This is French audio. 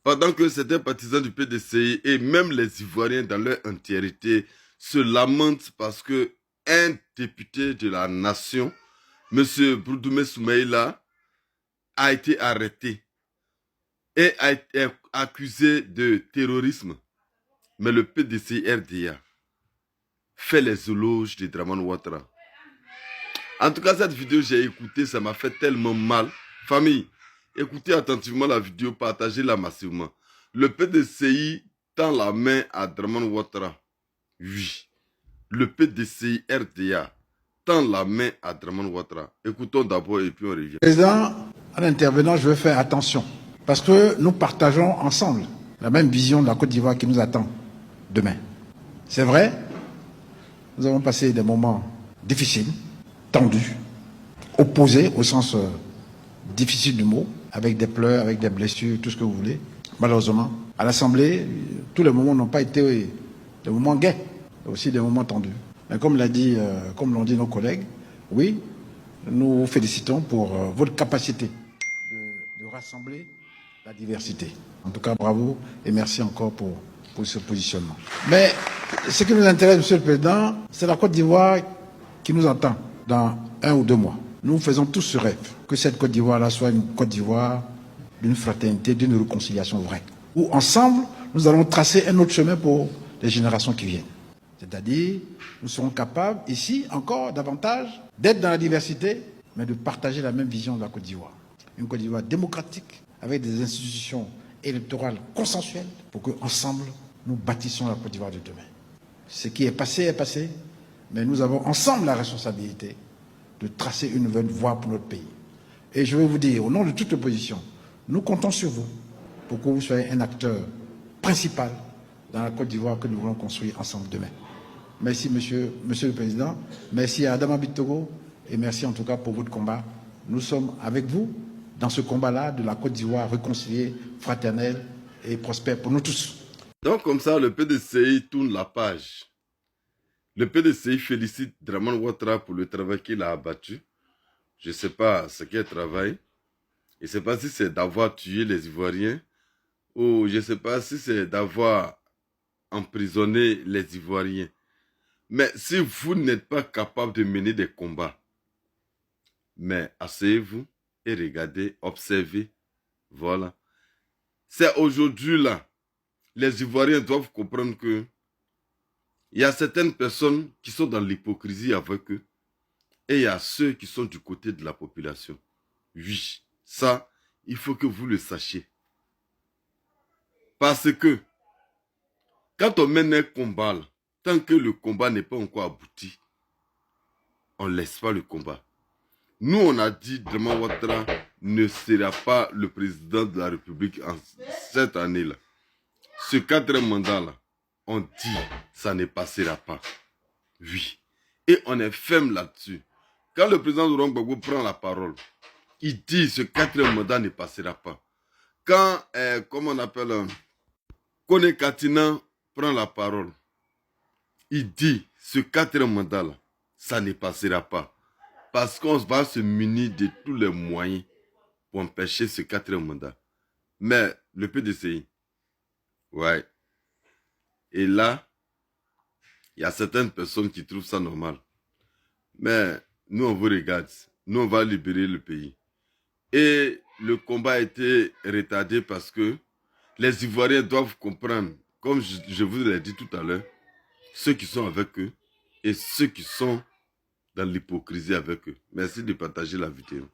Pendant que certains partisans du PDCI et même les Ivoiriens dans leur entièreté se lamentent parce que un député de la nation, M. Boudoumé Soumaïla, a été arrêté et a été accusé de terrorisme. Mais le PDCI-RDA fait les éloges de Dramane Ouattara. En tout cas, cette vidéo, j'ai écouté, ça m'a fait tellement mal. Famille, écoutez attentivement la vidéo, partagez-la massivement. Le PDCI tend la main à Dramane Ouattara. Oui. Le PDCI RDA tend la main à Dramane Ouattara. Écoutons d'abord et puis on revient. Président, en intervenant, je veux faire attention. Parce que nous partageons ensemble la même vision de la Côte d'Ivoire qui nous attend demain. C'est vrai, nous avons passé des moments difficiles, tendus, opposés au sens difficile du mot, avec des pleurs, avec des blessures, tout ce que vous voulez. Malheureusement, à l'Assemblée, tous les moments n'ont pas été des moments gais, aussi des moments tendus. Mais comme l'ont dit nos collègues, oui, nous vous félicitons pour votre capacité de rassembler la diversité. En tout cas, bravo et merci encore pour ce positionnement. Mais ce qui nous intéresse, Monsieur le Président, c'est la Côte d'Ivoire qui nous attend dans 1 ou 2 mois. Nous faisons tous ce rêve, que cette Côte d'Ivoire-là soit une Côte d'Ivoire d'une fraternité, d'une réconciliation vraie. Où ensemble, nous allons tracer un autre chemin pour les générations qui viennent. C'est-à-dire, nous serons capables, ici, encore davantage, d'être dans la diversité, mais de partager la même vision de la Côte d'Ivoire. Une Côte d'Ivoire démocratique, avec des institutions électorales consensuelles, pour qu'ensemble, nous bâtissons la Côte d'Ivoire de demain. Ce qui est passé, mais nous avons ensemble la responsabilité de tracer une nouvelle voie pour notre pays. Et je veux vous dire, au nom de toute l'opposition, nous comptons sur vous pour que vous soyez un acteur principal dans la Côte d'Ivoire que nous voulons construire ensemble demain. Merci, monsieur le Président. Merci à Adama Bitogo et merci en tout cas pour votre combat. Nous sommes avec vous dans ce combat-là de la Côte d'Ivoire réconciliée, fraternelle et prospère pour nous tous. Donc comme ça, le PDCI tourne la page. Le PDCI félicite Dramane Ouattara pour le travail qu'il a abattu. Je ne sais pas ce qu'est travail. Je ne sais pas si c'est d'avoir tué les Ivoiriens ou je ne sais pas si c'est d'avoir emprisonné les Ivoiriens. Mais si vous n'êtes pas capable de mener des combats, mais asseyez-vous et regardez, observez. Voilà. C'est aujourd'hui là. Les Ivoiriens doivent comprendre que il y a certaines personnes qui sont dans l'hypocrisie avec eux et il y a ceux qui sont du côté de la population. Oui, ça, il faut que vous le sachiez. Parce que quand on mène un combat, là, tant que le combat n'est pas encore abouti, on ne laisse pas le combat. Nous, on a dit que Dramane Ouattara ne sera pas le président de la République en cette année-là. Ce 4e mandat-là, on dit ça ne passera pas. Oui. Et on est ferme là-dessus. Quand le président Laurent Gbagbo prend la parole, il dit ce 4e mandat ne passera pas. Quand, comment on appelle, Kone Katina prend la parole, il dit ce 4e mandat-là, ça ne passera pas. Parce qu'on va se munir de tous les moyens pour empêcher ce 4e mandat. Mais le PDCI, ouais. Et là, il y a certaines personnes qui trouvent ça normal. Mais nous, on vous regarde. Nous, on va libérer le pays. Et le combat a été retardé parce que les Ivoiriens doivent comprendre, comme je vous l'ai dit tout à l'heure, ceux qui sont avec eux et ceux qui sont dans l'hypocrisie avec eux. Merci de partager la vidéo.